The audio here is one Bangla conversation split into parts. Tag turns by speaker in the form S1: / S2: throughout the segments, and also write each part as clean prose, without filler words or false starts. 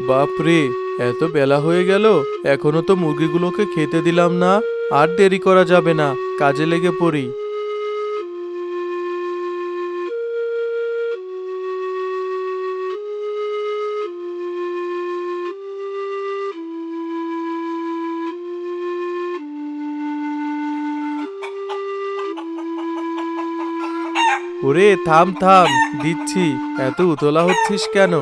S1: বাপরে, এত বেলা হয়ে গেল, এখনো তো মুরগিগুলোকে খেতে দিলাম না। আর দেরি করা যাবে না, কাজে লেগে পড়ি। ওরে থাম থাম, দিচ্ছি। এত উতলা হচ্ছিস কেন?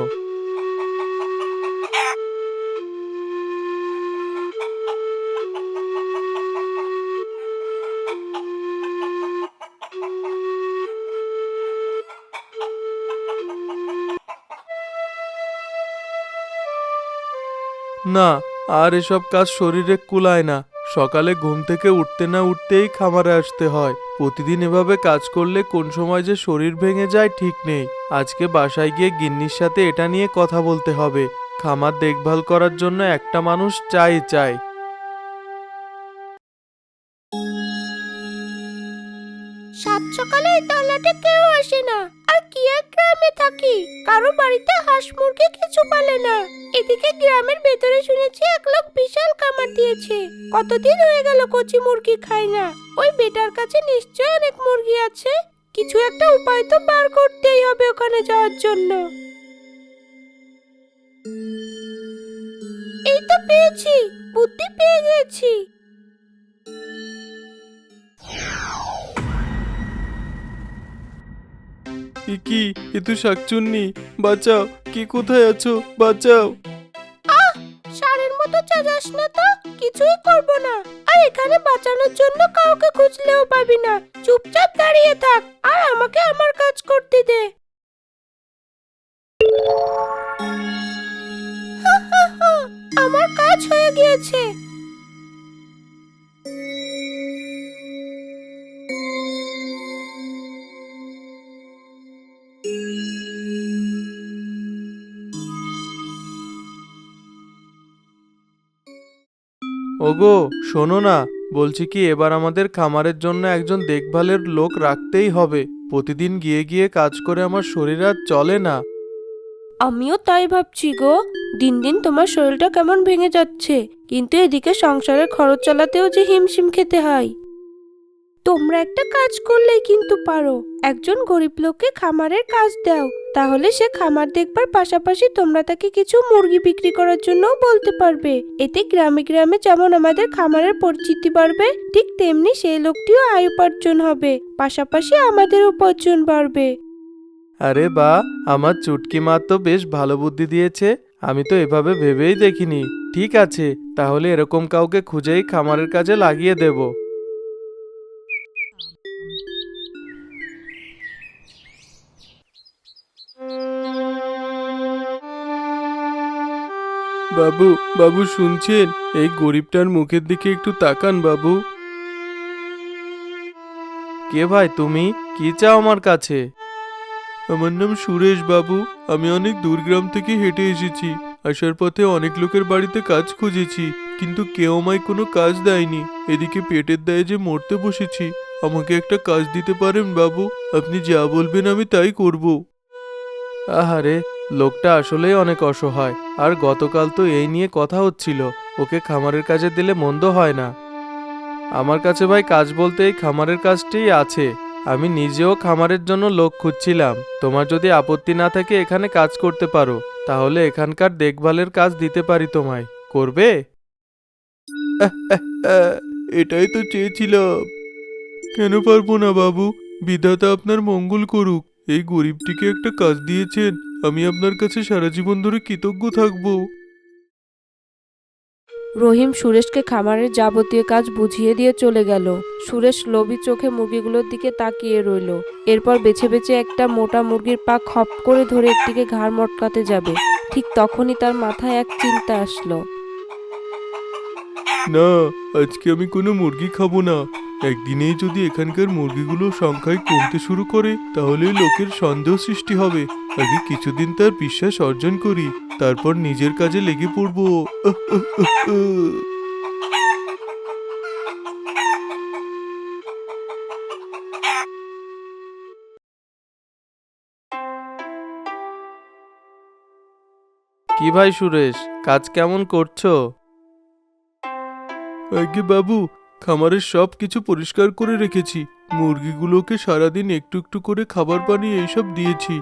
S1: না, আর এসব কাজ শরীরে কুলায় না। সকালে ঘুম থেকে উঠতে না উঠতেই খামারে আসতে হয়। প্রতিদিন এভাবে কাজ করলে কোন সময় যে শরীর ভেঙে যায় ঠিক নেই। আজকে বাসায় গিয়ে গিন্নির সাথে এটা নিয়ে কথা বলতে হবে। খামার দেখভাল করার জন্য একটা মানুষ চাই চাই।
S2: সাত সকালে এই তল্লাটে কেউ আসে না। আর কি এক গ্রামে থাকি, কারো বাড়িতে হাঁস মুরগি কিছু পালে না। এদিকে গ্রামের ভেতরে শুনেছি এক লোক বিশাল খামার দিয়েছে। কতদিন হয়ে গেল কচি মুরগি খাই না। ওই বেটার কাছে নিশ্চয় অনেক মুরগি আছে। কিছু একটা উপায় তো বার করতেই হবে ওখানে যাওয়ার জন্য। এই তো পেয়েছি, বুদ্ধি পেয়ে গেছি।
S1: কি, এ তো শাকচুন্নি। বাঁচাও, কি কোথায় আছো? বাঁচাও।
S2: ষাঁড়ের মতো চেঁচাস না তো, কিছুই করব না। আর এখানে বাঁচানোর জন্য কাউকে খুঁজলেও পাবি না। চুপচাপ দাঁড়িয়ে থাক আর আমাকে আমার কাজ করতে দে। হা, হা, হা, আমার কাজ হয়ে গিয়েছে।
S1: ওগো, শোনো না। বলছি কি, এবার আমাদের খামারের জন্য একজন দেখভালের লোক রাখতেই হবে। প্রতিদিন গিয়ে গিয়ে কাজ করে আমার শরীর আর চলে না।
S2: আমিও তাই ভাবছি গো। দিন দিন তোমার শরীরটা কেমন ভেঙে যাচ্ছে, কিন্তু এদিকে সংসারের খরচ চালাতেও যে হিমশিম খেতে হয়। তোমরা একটা কাজ করলেই কিন্তু পারো। একজন গরিব লোককে খামারের কাজ দাও, তাহলে সে খামার দেখবার পাশাপাশি তোমরা তাকে কিছু মুরগি বিক্রি করার জন্যও বলতে পারবে। এতে গ্রামে গ্রামে যেমন আমাদের খামারের পরিচিতি বাড়বে, ঠিক তেমনি সেই লোকটিও আয় উপার্জন হবে, পাশাপাশি আমাদের উপার্জন বাড়বে।
S1: আরে বা, আমার চুটকি মা তো বেশ ভালো বুদ্ধি দিয়েছে। আমি তো এভাবে ভেবেই দেখিনি। ঠিক আছে, তাহলে এরকম কাউকে খুঁজেই খামারের কাজে লাগিয়ে দেব। বাবু, বাবু শুনছেন? এই গরিবটার মুখের দিকে একটু তাকান বাবু। কে ভাই তুমি? কি চাও আমার কাছে? আমার নাম সুরেশ বাবু। আমি অনেক দূর গ্রাম থেকে হেঁটে এসেছি। আসার পথে অনেক লোকের বাড়িতে কাজ খুঁজেছি, কিন্তু কেউ আমায় কোনো কাজ দেয়নি। এদিকে পেটের দায়ে যে মরতে বসেছি। আমাকে একটা কাজ দিতে পারেন বাবু? আপনি যা বলবেন আমি তাই করব। আহারে, লোকটা আসলেই অনেক অসহায়। আর গতকাল তো এই নিয়ে কথা হচ্ছিল, ওকে খামারের কাজে দিলে মন্দ হয় না। আমার কাছে ভাই কাজ বলতে এই খামারের কাজটিই আছে। আমি নিজেও খামারের জন্য লোক খুঁজছিলাম। তোমার যদি আপত্তি না থাকে এখানে কাজ করতে পারো, তাহলে এখানকার দেখভালের কাজ দিতে পারি তোমায়। করবে? এটাই তো চেয়েছিলাম। কেন পারবো না বাবু? বিধাতা আপনার মঙ্গল করুক। এই গরিবটিকে একটা কাজ দিয়েছেন, আমি আপনার কাছে সারা জীবন ধরে কৃতজ্ঞ থাকবো।
S2: রহিম সুরেশকে খামারের যাবতীয় কাজ বুঝিয়ে দিয়ে চলে গেল। সুরেশ লোভী চোখে মুরগিগুলোর দিকে তাকিয়ে রইল। এরপর বেছে বেছে একটা মোটা মুরগির পা খপ করে ধরে একটিকে ঘাড় মটকাতে যাবে। ঠিক তখনই তার মাথায় এক চিন্তা আসলো।
S1: না, আজকে আমি কোনো মুরগি খাবো না। একদিনেই যদি এখানকার মুরগিগুলো সংখ্যায় কমতে শুরু করে, তাহলে লোকের সন্দেহ সৃষ্টি হবে। আগে কিছুদিন তার বিশ্বাস অর্জন করি, তারপর নিজের কাজে লেগে পড়বো। কি ভাই সুরেশ, কাজ কেমন করছো? আগে বাবু, খামারের সব কিছু পরিষ্কার করে রেখেছি। মুরগিগুলোকে সারাদিন একটু একটু করে খাবার পানি এইসব দিয়েছি।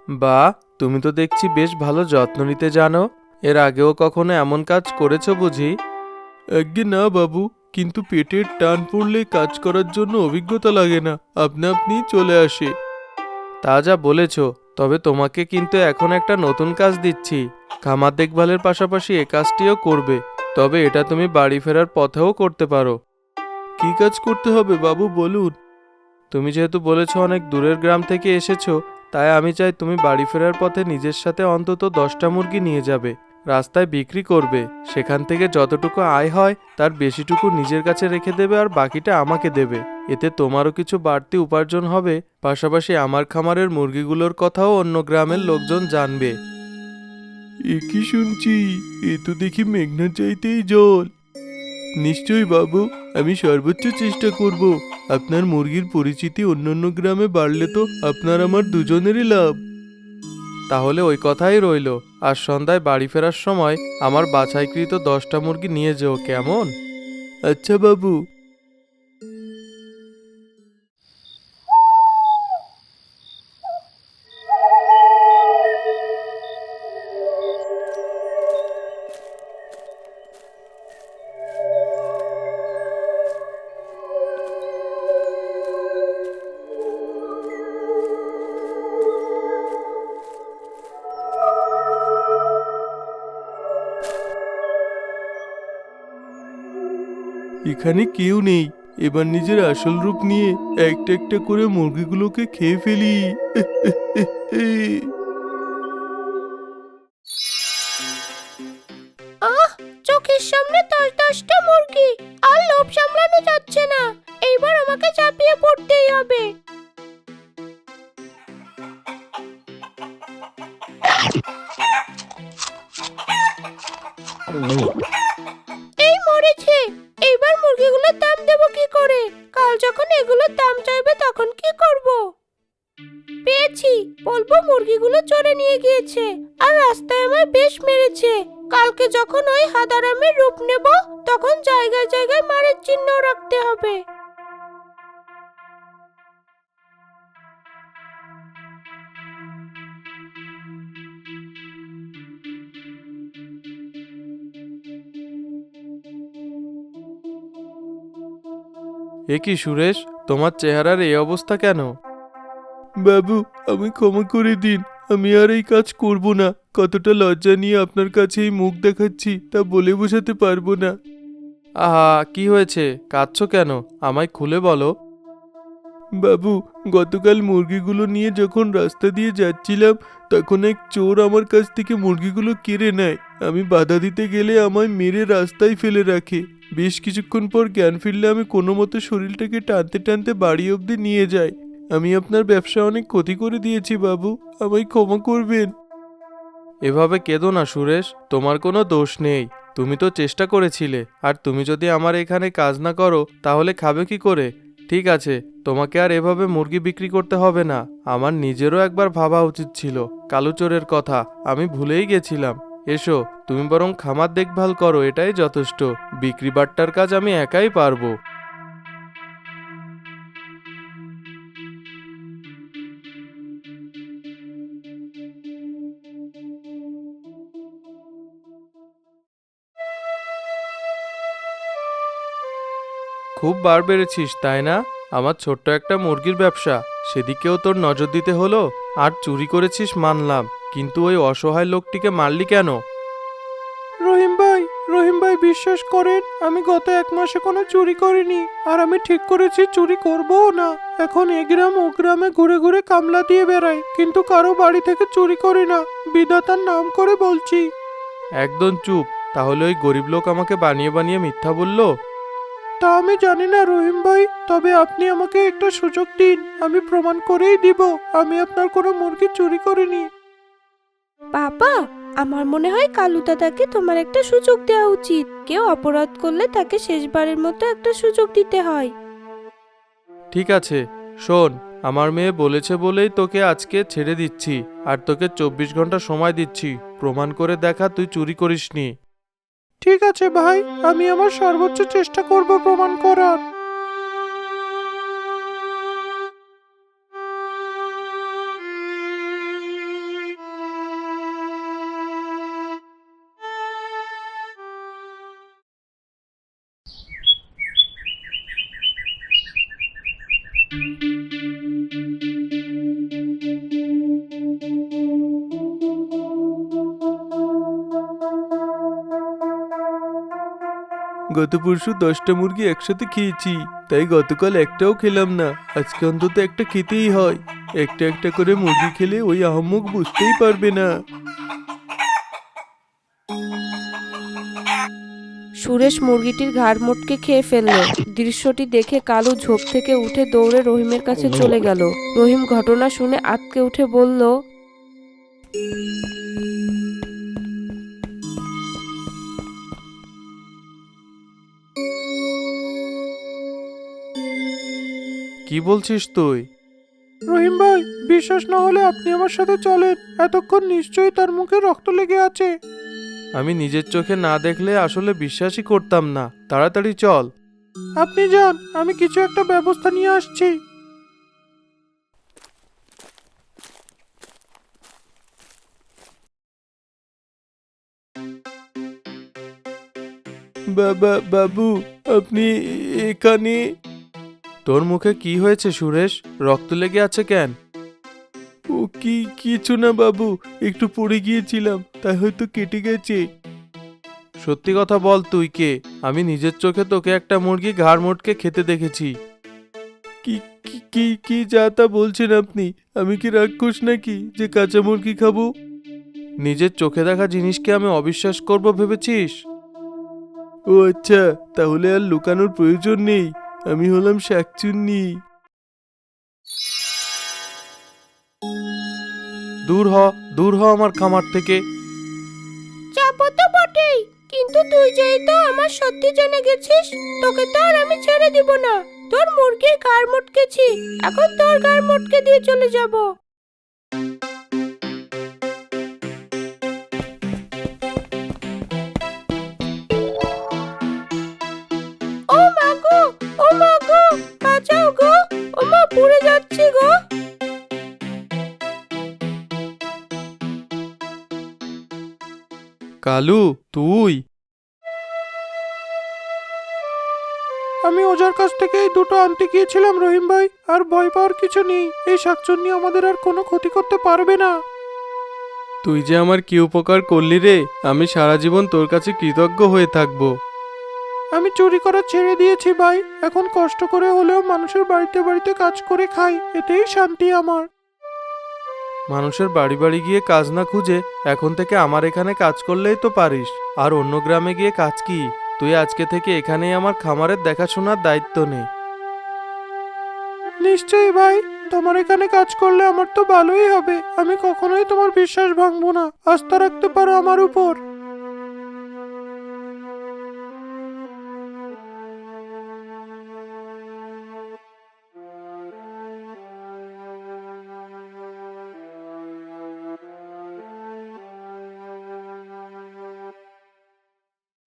S1: বাহ, তুমি তো দেখছি বেশ ভালো যত্ন নিতে জানো। এর আগেও কখনো এমন কাজ করেছো বুঝি? আগে না বাবু, কিন্তু পেটের টান পড়লে কাজ করার জন্য অভিজ্ঞতা লাগে না, আপনা আপনি চলে আসে। তা যা বলেছ, তবে তোমাকে কিন্তু এখন একটা নতুন কাজ দিচ্ছি। খামার দেখভালের পাশাপাশি এ কাজটিও করবে, তবে এটা তুমি বাড়ি ফেরার পথেও করতে পারো। কি কাজ করতে হবে বাবু বলুন? তুমি যেহেতু বলেছো অনেক দূরের গ্রাম থেকে এসেছো, তাই আমি চাই তুমি বাড়ি ফেরার পথে নিজের সাথে অন্তত 10টা মুরগি নিয়ে যাবে। রাস্তায় বিক্রি করবে, সেখান থেকে যতটুকু আয় হয় তার বেশিটুকু নিজের কাছে রেখে দেবে আর বাকিটা আমাকে দেবে। এতে তোমারও কিছু বাড়তি উপার্জন হবে, পাশাপাশি আমার খামারের মুরগিগুলোর কথাও অন্য গ্রামের লোকজন জানবে। এ কি শুনছি? এ তো দেখি মেঘনা চাইতেই জল। নিশ্চয়ই বাবু, আমি সর্বোচ্চ চেষ্টা করব। আপনার মুরগির পরিচিতি অন্যান্য গ্রামে বাড়লে তো আপনার আমার দুজনেরই লাভ। তাহলে ওই কথাই রইল, আর সন্ধ্যায় বাড়ি ফেরার সময় আমার বাছাইকৃত 10টা মুরগি নিয়ে যেও, কেমন? আচ্ছা বাবু। এখানে কেউ নেই, এবার নিজের আসল রূপ নিয়ে একটা একটা করে মুরগিগুলোকে খেয়ে ফেলি।
S2: আহ, চোখের সামনে 10টা মুরগি, আর লোভ সামলানো যাচ্ছে না। এইবার আমাকে চাপিয়ে পড়তেই হবে। এই মরেছে। এইবার মুরগিগুলোর দাম দেবো কি করে? কাল যখন এগুলোর দাম চাইবে তখন কি করব? পেয়েছি, বলবো মুরগিগুলো চোরে নিয়ে গিয়েছে আর রাস্তায় আমায় বেশ মেরেছে। কালকে যখন ওই হাদারামের রূপ নেব, তখন জায়গায় জায়গায় মারের চিহ্ন রাখতে হবে।
S1: এ কি সুরেশ, তোমার চেহারার এই অবস্থা কেন? বাবু, আমি ক্ষমা করে দিন, আমি আর এই কাজ করব না। কতটা লজ্জা নিয়ে আপনার কাছে এই মুখ দেখাচ্ছি তা বলে বোঝাতে পারবো না। আহা, কি হয়েছে? কাঁদছো কেন? আমায় খুলে বলো। বাবু, গতকাল মুরগিগুলো নিয়ে যখন রাস্তা দিয়ে যাচ্ছিলাম, তখন এক চোর আমার কাছ থেকে মুরগিগুলো কেড়ে নেয়। আমি বাধা দিতে গেলে আমায় মেরে রাস্তায় ফেলে রাখে। বেশ কিছুক্ষণ পর জ্ঞান ফিরলে আমি কোনো মতো শরীরটাকে টানতে টানতে বাড়ি অবধি নিয়ে যাই। আমি আপনার ব্যবসা অনেক ক্ষতি করে দিয়েছি বাবু, আমায় ক্ষমা করবেন। এভাবে কেঁদো না সুরেশ, তোমার কোনো দোষ নেই। তুমি তো চেষ্টা করেছিলে, আর তুমি যদি আমার এখানে কাজ না করো তাহলে খাবে কি করে? ঠিক আছে, তোমাকে আর এভাবে মুরগি বিক্রি করতে হবে না। আমার নিজেরও একবার ভাবা উচিত ছিল কালুচোরের কথা, আমি ভুলেই গেছিলাম। এসো, তুমি বরং খামার দেখভাল করো, এটাই যথেষ্ট। বিক্রি বাট্টার কাজ আমি একাই পারবো। খুব বার বেড়েছিস তাই না? আমার ছোট্ট একটা মুরগির ব্যবসা, সেদিকেও তোর নজর দিতে হলো। আর চুরি করেছিস মানলাম, কিন্তু ওই অসহায় লোকটিকে মারলি কেন? রহিম ভাই বিশ্বাস করেন, আমি গত 1 মাসে কোনো চুরি করিনি, আর আমি ঠিক করেছি চুরি করবও না। এখন এ গ্রাম ও গ্রামে ঘুরে ঘুরে কামলা দিয়ে বেড়াই, কিন্তু কারো বাড়ি থেকে চুরি করি না। বিধাতার নাম করে বলছি। একদম চুপ, তাহলে ওই গরিব লোক আমাকে বানিয়ে বানিয়ে মিথ্যা বললো? তা আমি জানি না রহিম ভাই, তবে আপনি আমাকে একটা সুযোগ দিন, আমি প্রমাণ করেই দিব আমি আপনার কোনো মুরগি চুরি করিনি।
S2: বাবা, আমার মনে হয় কালু দাদাকে তোমার একটা সুযোগ দেওয়া উচিত। কেউ অপরাধ করলে তাকে শেষবারের মতো একটা সুযোগ দিতে হয়।
S1: ঠিক আছে, শোন, আমার মেয়ে বলেছে বলেই তোকে আজকে ছেড়ে দিচ্ছি, আর তোকে 24 ঘন্টা সময় দিচ্ছি প্রমাণ করে দেখা তুই চুরি করিসনি। ঠিক আছে ভাই, আমি আমার সর্বোচ্চ চেষ্টা করব প্রমাণ করার। গত পরশু 10টা মুরগি একসাথে খেয়েছি, তাই গতকাল একটাও খেলাম না। আজকে অন্তত একটা খেতেই হয়। একটা একটা করে মুরগি খেলে ওই আহাম্মক বুঝতেই পারবে না।
S2: সুরেশ মুরগিটির ঘাড় মোটকে খেয়ে ফেলল। দৃশ্যটি দেখে কালু ঝোপ থেকে উঠে দৌড়ে রহিমের কাছে চলে গেল। রহিম ঘটনা শুনে আঁতকে উঠে বলল,
S1: কি বলছিস তুই? রহিম ভাই, বিশ্বাস না হলে আপনি আমার সাথে চলেন। এতক্ষণ নিশ্চয়ই তার মুখে রক্ত লেগে আছে। আমি নিজের চোখে না দেখলে আসলে বিশ্বাসই করতাম না। তাড়াতাড়ি চল। আপনি যান, আমি কিছু একটা ব্যবস্থা নিয়ে আসছি। বাবু, আপনি এখানে? তোর মুখে কি হয়েছে সুরেশ? রক্ত লেগে আছে কেন? ও কিছু না বাবু, একটু পড়ে গিয়েছিলাম, তাই হয়তো কেটে গেছে। সত্যি কথা বল, তুই কে? আমি নিজের চোখে তোকে একটা মুরগি ঘাড় মোটকে খেতে দেখেছি। কি কি কি কি যা তা বলছেন আপনি? আমি কি রাক্ষস নাকি যে কাঁচা মুরগি খাবো? নিজের চোখে দেখা জিনিসকে আমি অবিশ্বাস করব ভেবেছিস? ও আচ্ছা, তাহলে আর লুকানোর প্রয়োজন নেই। আমি হলাম শাকচুন্নি। দূর হ, দূর হ আমার খামার থেকে।
S2: যাবো তো বটেই, কিন্তু তুই যেহেতু আমার সত্যি জেনে গেছিস, তোকে তো আর আমি ছেড়ে দিব না। তোর মুরগির ঘাড় মটকেছি, এখন তোর ঘাড় মটকে দিয়ে চলে যাব। ও মা গো, ও মা গো, বাঁচাও গো, ও মা পুড়ে যাচ্ছি গো।
S1: কালু, তুই? আমি ওজার কাছ থেকে এই দুটো আনতে গিয়েছিলাম রহিম ভাই, আর ভয় পাওয়ার কিছু নেই। এই শাকচুন্নি আমাদের আর কোনো ক্ষতি করতে পারবে না। তুই যে আমার কি উপকার করলি রে, আমি সারা জীবন তোর কাছে কৃতজ্ঞ হয়ে থাকবো। আমি চুরি করা ছেড়ে দিয়েছি ভাই, এখন কষ্ট করে হলেও মানুষের বাড়িতে বাড়িতে কাজ করে খাই, এটাই শান্তি আমার। মানুষের বাড়ি বাড়ি গিয়ে কাজ না খুঁজে এখন থেকে আমার এখানে কাজ করলেই তো পারিস। আর অন্য গ্রামে গিয়ে কাজ কি? তুই আজকে থেকে এখানেই আমার খামারের দেখাশোনার দায়িত্ব নে। নিশ্চয়ই ভাই, তোমার এখানে কাজ করলে আমার তো ভালোই হবে। আমি কখনোই তোমার বিশ্বাস ভাঙবো না, আস্থা রাখতে পারো আমার উপর।